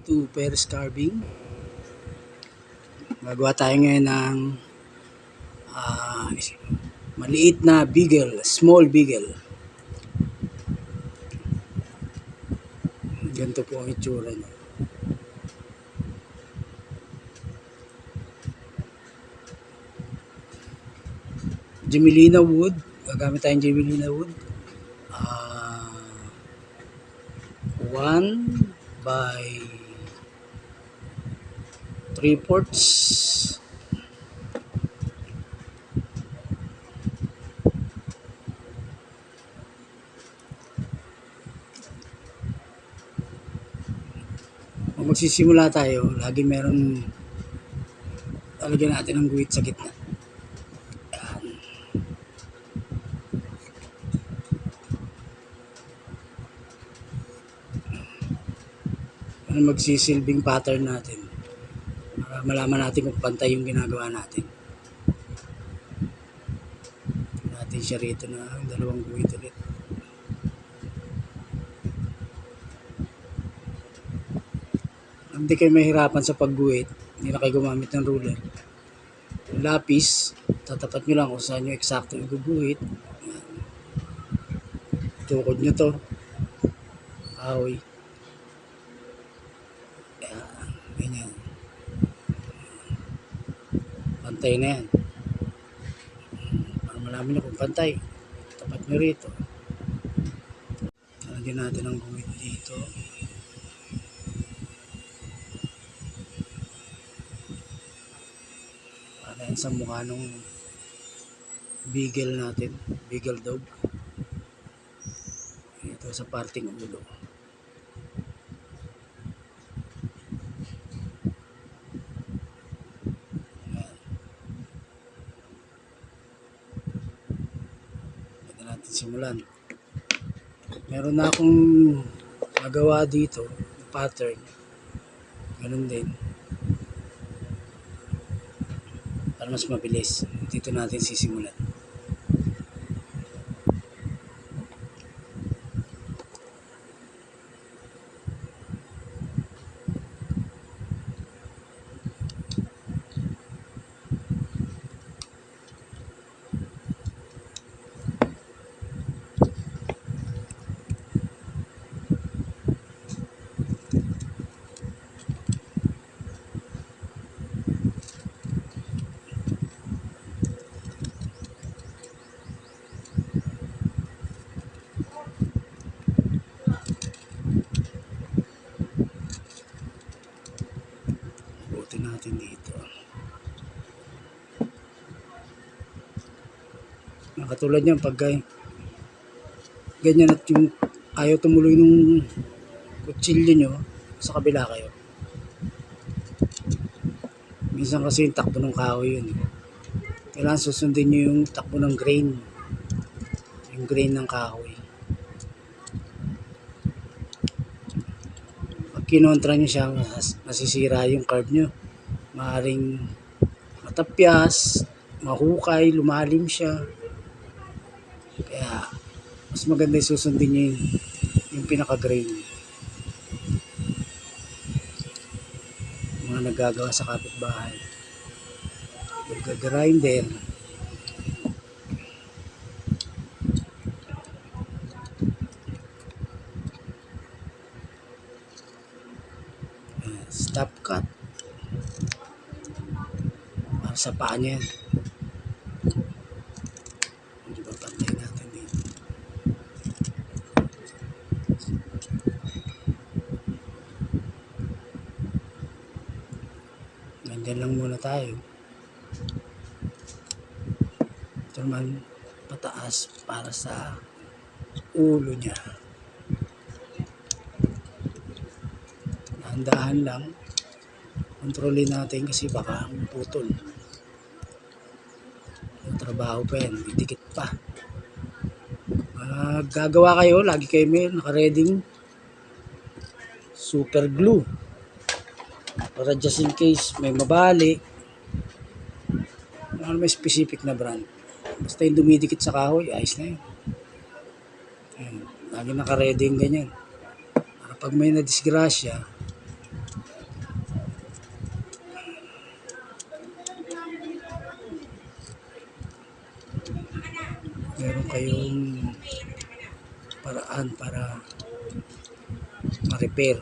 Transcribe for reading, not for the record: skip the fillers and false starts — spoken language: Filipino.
to Perez Carving. Gagawa tayo ngayon ng maliit na beagle, small beagle. Ganito po ang itsura niya. Gemelina wood. Gagamit tayong Gemelina wood. 1 by 3/4. Kung magsisimula tayo, lagi meron lalagyan natin ng guhit sa gitna. Ano magsisilbing pattern natin para malaman natin kung pantay yung ginagawa natin. Natin siya rito na dalawang guhit ulit. Hindi kayo mahirapan sa pagguhit, hindi na kayo gumamit ng ruler. Yung lapis, tatapat nyo lang kung saan nyo eksakto yung guguhit. Tukod nyo to, kahoy. Ganyan. Pantay na yan. Para malaman nyo kung pantay, tapat nyo rito. Lagyan natin ang guhit dito. Para yan sa mukha nung beagle natin, beagle dog. Ito sa parting ulo. Simulan. Meron na akong nagawa dito pattern, ganun din para mas mabilis. Dito natin sisimulan. Natin dito. Katulad niyan pag ganyan at yung ayaw tumuloy nung kutsilyo nyo sa kabila kayo. Minsan kasi yung takbo ng kahoy yun. Kailangan susundin nyo yung takbo ng grain. Yung grain ng kahoy. Pag kinontra nyo siya, masisira yung curve nyo. Maaring matapyas, mahukay, lumalim siya. Kaya mas maganda yung susundin nyo yung pinaka-grain. Mga nagagawa sa kapitbahay. Nag-grinder. Stop cut. Sa paa niya. Medyo papantay natin dito. Nandyan lang muna tayo. Ito naman pataas para sa ulo niya. Dahan-dahan lang. Kontrolin natin kasi baka putol. Trabaho pa yan, didikit pa. Gagawa kayo, lagi kayo may naka-reading super glue para just in case may mabali. May specific na brand, basta yung dumidikit sa kahoy, ayos na yun. Lagi naka-reading ganyan para pag may nadisgrasya meron kayong paraan para ma-repair